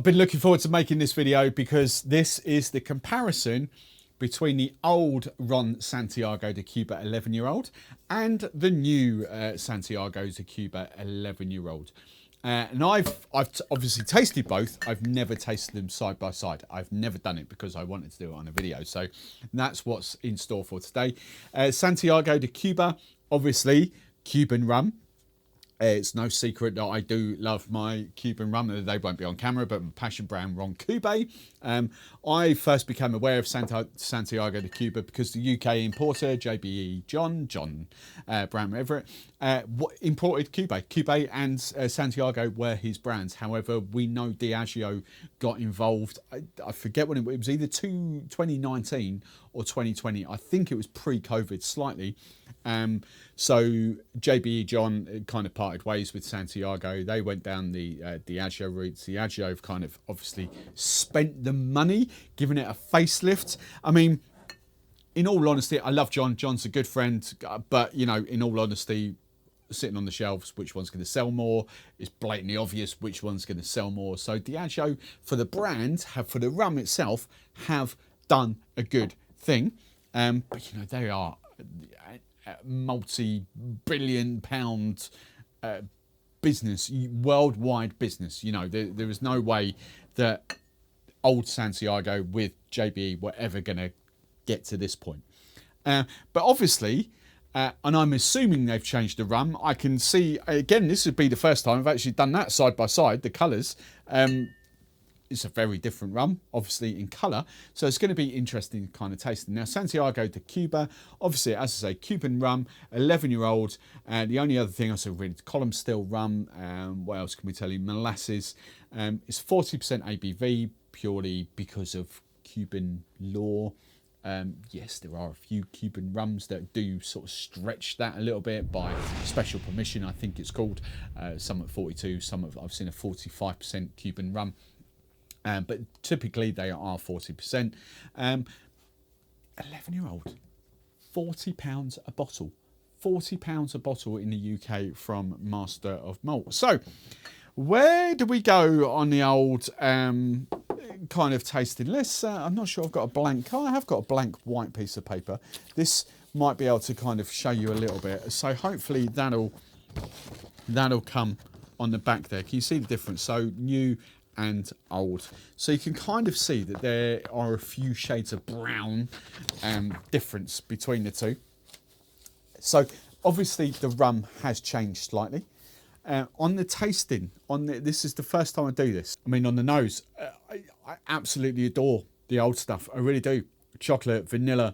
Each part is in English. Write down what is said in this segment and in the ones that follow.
I've been looking forward to making this video because this is the comparison between the old Ron Santiago de Cuba 11-year-old and the new Santiago de Cuba 11-year-old. And I've obviously tasted both. I've never tasted them side by side. I've never done it because I wanted to do it on a video. So that's what's in store for today. Santiago de Cuba, obviously Cuban rum. It's no secret that I do love my Cuban rum. They won't be on camera, but Passion Brown Ron Cube. I first became aware of Santiago de Cuba because the UK importer, JBE John Brown Everett, imported Cube. Cube and Santiago were his brands. However, we know Diageo got involved. I forget when it was either 2019 or 2020. I think it was pre-COVID slightly. So JBE John kind of parted ways with Santiago. They went down the Diageo route. Diageo have kind of obviously spent the money, giving it a facelift. I mean, in all honesty, I love John. John's a good friend, but you know, in all honesty, sitting on the shelves, which one's going to sell more? It's blatantly obvious which one's going to sell more. So Diageo, for the brand, for the rum itself, have done a good thing. But you know, they are multi-billion pound business, worldwide business. You know, there is no way that old Santiago with JBE were ever going to get to this point. But obviously, and I'm assuming they've changed the rum. I can see, again, this would be the first time I've actually done that side by side, the colours. It's a very different rum, obviously, in colour. So it's going to be interesting kind of tasting. Now, Santiago de Cuba, obviously, as I say, Cuban rum, 11-year-old. The only other thing I said, really, column still rum. What else can we tell you? Molasses. It's 40% ABV, purely because of Cuban law. Yes, there are a few Cuban rums that do sort of stretch that a little bit by special permission, I think it's called. Some at 42, I've seen a 45% Cuban rum. But typically they are 40%. 11-year-old, £40 a bottle. £40 a bottle in the UK from Master of Malt. So, where do we go on the old kind of tasting list? I'm not sure I've got a blank. I have got a blank white piece of paper. This might be able to kind of show you a little bit. So hopefully that'll come on the back there. Can you see the difference? So new and old. So you can kind of see that there are a few shades of brown difference between the two. So obviously the rum has changed slightly. On the tasting, this is the first time I do this. I mean, on the nose, I absolutely adore the old stuff. I really do. Chocolate, vanilla,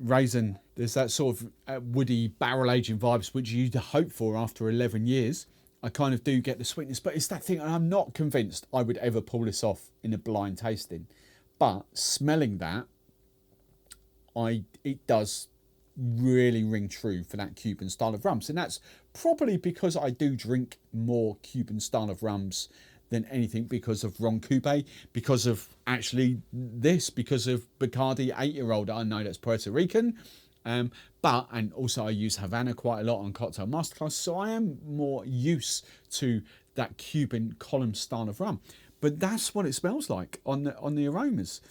raisin. There's that sort of woody barrel aging vibes which you'd hope for after 11 years. I kind of do get the sweetness, but it's that thing, and I'm not convinced I would ever pull this off in a blind tasting. But smelling that, it does really ring true for that Cuban style of rums. And that's probably because I do drink more Cuban style of rums than anything, because of Ron Cube, because of actually this, because of Bacardi 8-year-old. I know that's Puerto Rican. And also I use Havana quite a lot on Cocktail Masterclass, so I am more used to that Cuban column style of rum. But that's what it smells like on the aromas.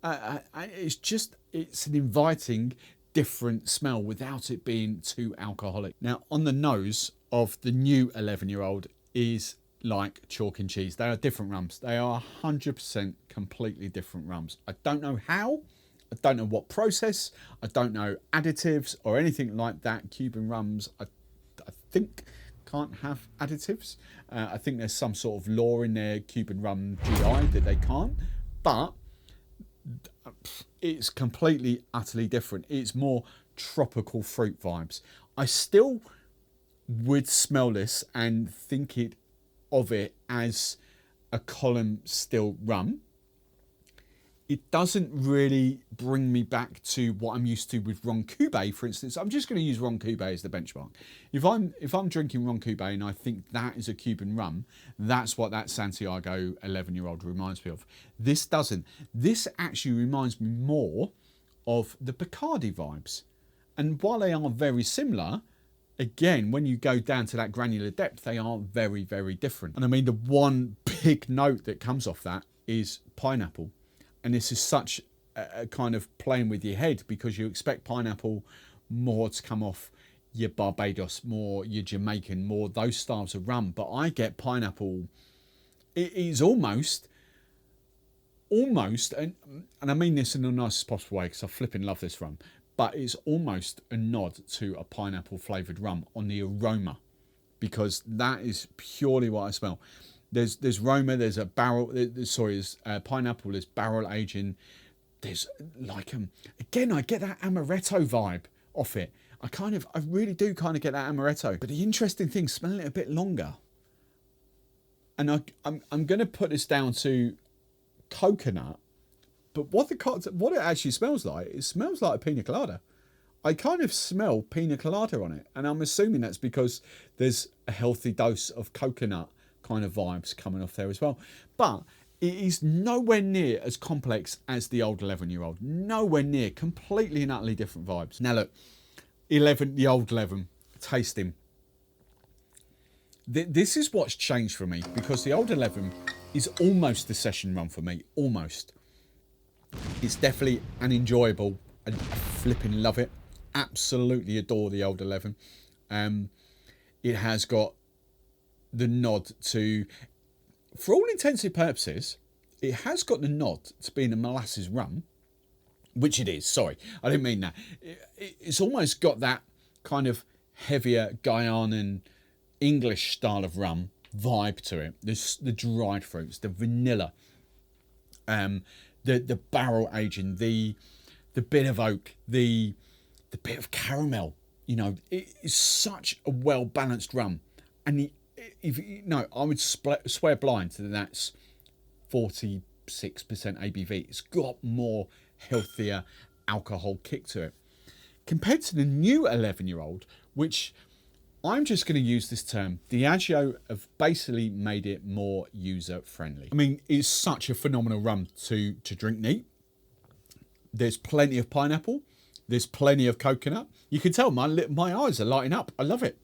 It's an inviting, different smell without it being too alcoholic. Now, on the nose of the new 11-year-old is like chalk and cheese. They are different rums. They are 100% completely different rums. I don't know how. I don't know what process, I don't know additives or anything like that. Cuban rums, I think, can't have additives. I think there's some sort of law in their Cuban rum GI that they can't, but it's completely, utterly different. It's more tropical fruit vibes. I still would smell this and think of it as a column still rum. It doesn't really bring me back to what I'm used to with Ron Cube, for instance. I'm just going to use Ron Cube as the benchmark. If I'm drinking Ron Cube and I think that is a Cuban rum, that's what that Santiago 11-year-old reminds me of. This doesn't. This actually reminds me more of the Bacardi vibes. And while they are very similar, again, when you go down to that granular depth, they are very, very different. And I mean, the one big note that comes off that is pineapple. And this is such a kind of playing with your head, because you expect pineapple more to come off your Barbados, more your Jamaican, more those styles of rum. But I get pineapple, it is almost, and I mean this in the nicest possible way, because I flipping love this rum, but it's almost a nod to a pineapple flavoured rum on the aroma, because that is purely what I smell. There's Roma, there's a barrel, there's pineapple, there's barrel aging, there's like, again, I get that amaretto vibe off it. I really do kind of get that amaretto. But the interesting thing, smelling it a bit longer, and I'm going to put this down to coconut, but what it actually smells like, it smells like a pina colada. I kind of smell pina colada on it, and I'm assuming that's because there's a healthy dose of coconut kind of vibes coming off there as well. But it is nowhere near as complex as the old 11-year-old. Nowhere near. Completely and utterly different vibes. Now look, the old 11, tasting. This is what's changed for me, because the old 11 is almost the session run for me. Almost. It's definitely an enjoyable. I flipping love it. Absolutely adore the old 11. It has got the nod to, for all intents and purposes, it has got the nod to being a molasses rum, which it is. Sorry, I didn't mean that. It's almost got that kind of heavier Guyanan English style of rum vibe to it. There's the dried fruits, the vanilla, the barrel aging, the bit of oak, the bit of caramel. You know, it is such a well balanced rum, and I would swear blind that that's 46% ABV. It's got more healthier alcohol kick to it compared to the new 11-year-old, which I'm just going to use this term. Diageo have basically made it more user friendly. I mean, it's such a phenomenal rum to drink neat. There's plenty of pineapple. There's plenty of coconut. You can tell my eyes are lighting up. I love it.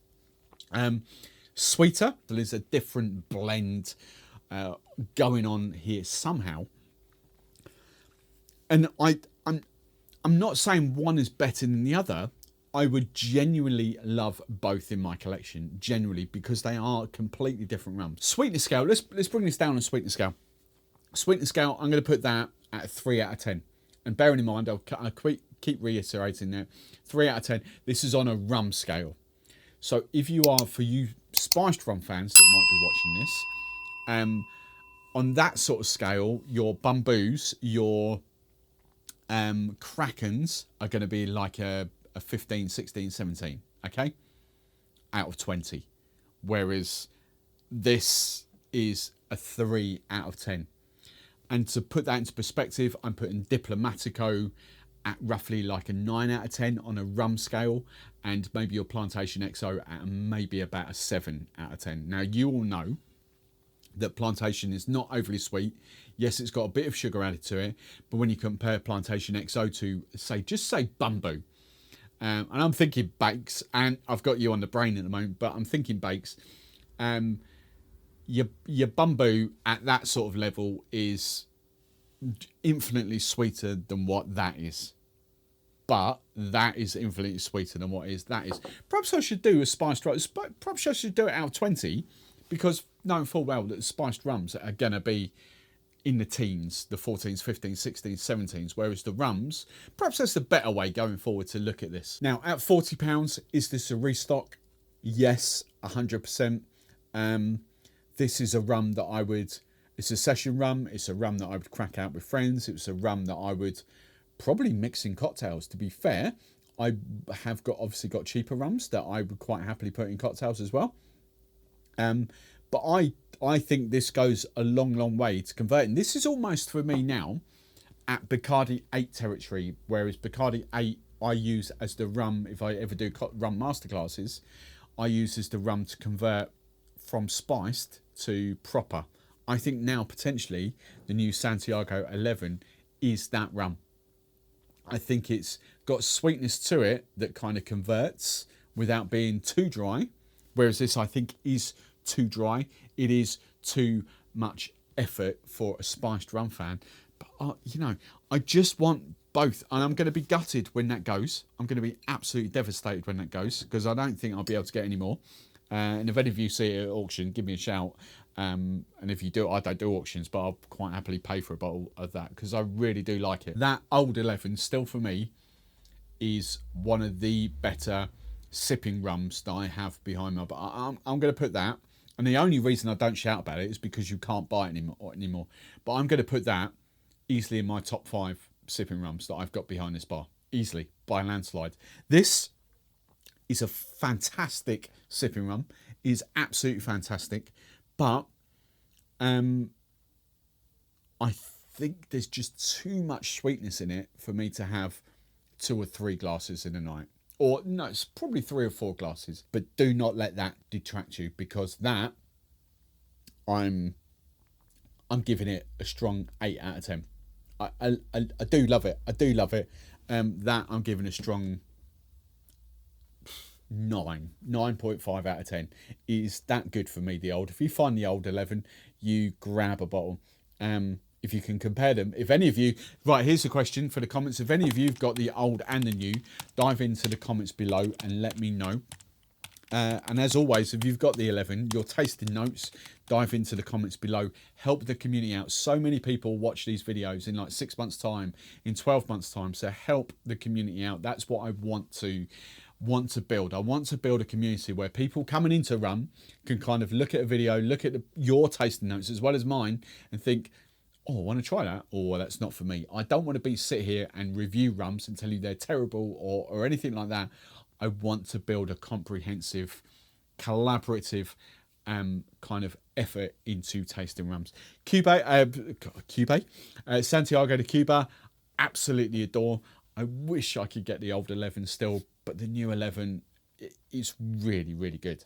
Sweeter. There's a different blend going on here somehow. And I'm not saying one is better than the other. I would genuinely love both in my collection, genuinely, because they are completely different rums. Sweetness scale. Let's bring this down on sweetness scale. Sweetness scale, I'm going to put that at a 3 out of 10. And bearing in mind, I'll keep reiterating that, 3 out of 10. This is on a rum scale. So if you are, for you spiced rum fans that might be watching this, on that sort of scale, your Bamboos, your Krakens are going to be like a 15, 16, 17, okay? Out of 20. Whereas this is a 3 out of 10. And to put that into perspective, I'm putting Diplomatico at roughly like a 9 out of 10 on a rum scale, and maybe your Plantation XO at maybe about a 7 out of 10. Now, you all know that Plantation is not overly sweet. Yes, it's got a bit of sugar added to it, but when you compare Plantation XO to, just say Bumbo, and I'm thinking bakes, and I've got you on the brain at the moment, but I'm thinking bakes. Your Bumbo at that sort of level is infinitely sweeter than what that is. But that is infinitely sweeter than what that is. Perhaps I should do a spiced rum. Perhaps I should do it out of 20, because knowing full well that the spiced rums are going to be in the teens, the 14s, 15s, 16s, 17s, whereas the rums, perhaps that's the better way going forward to look at this. Now, at £40, is this a restock? Yes, 100%. This is a rum that it's a session rum. It's a rum that I would crack out with friends. It's a rum that I would probably mix in cocktails. To be fair, I have obviously got cheaper rums that I would quite happily put in cocktails as well. But I think this goes a long, long way to converting. This is almost for me now at Bacardi 8 territory, whereas Bacardi 8 I use as the rum, if I ever do rum masterclasses, I use as the rum to convert from spiced to proper. I think now potentially the new Santiago 11 is that rum. I think it's got sweetness to it that kind of converts without being too dry. Whereas this, I think, is too dry. It is too much effort for a spiced rum fan. But, you know, I just want both. And I'm going to be gutted when that goes. I'm going to be absolutely devastated when that goes, because I don't think I'll be able to get any more. And if any of you see it at auction, give me a shout. And if you do, I don't do auctions, but I'll quite happily pay for a bottle of that, because I really do like it. That Old 11 still, for me, is one of the better sipping rums that I have behind me. But I'm going to put that. And the only reason I don't shout about it is because you can't buy it anymore. But I'm going to put that easily in my top 5 sipping rums that I've got behind this bar. Easily, by a landslide. This is a fantastic sipping rum. It is absolutely fantastic. But I think there's just too much sweetness in it for me to have 2 or 3 glasses in a night. Or no, it's probably 3 or 4 glasses. But do not let that detract you, because that, I'm giving it a strong 8 out of 10. I do love it. I do love it. That I'm giving a strong 9.5 out of 10. Is that good for me, the old? If you find the Old 11, you grab a bottle. If you can compare them, if any of you, right, here's the question for the comments. If any of you have got the old and the new, dive into the comments below and let me know. And as always, if you've got the 11, your tasting notes, dive into the comments below. Help the community out. So many people watch these videos in like 6 months' time, in 12 months' time. So help the community out. That's what I want to build. I want to build a community where people coming into rum can kind of look at a video, look at your tasting notes as well as mine, and think, oh, I want to try that, or that's not for me. I don't want to sit here and review rums and tell you they're terrible or anything like that. I want to build a comprehensive, collaborative kind of effort into tasting rums. Santiago de Cuba, absolutely adore. I wish I could get the Old 11 still, but the new 11 is really, really good.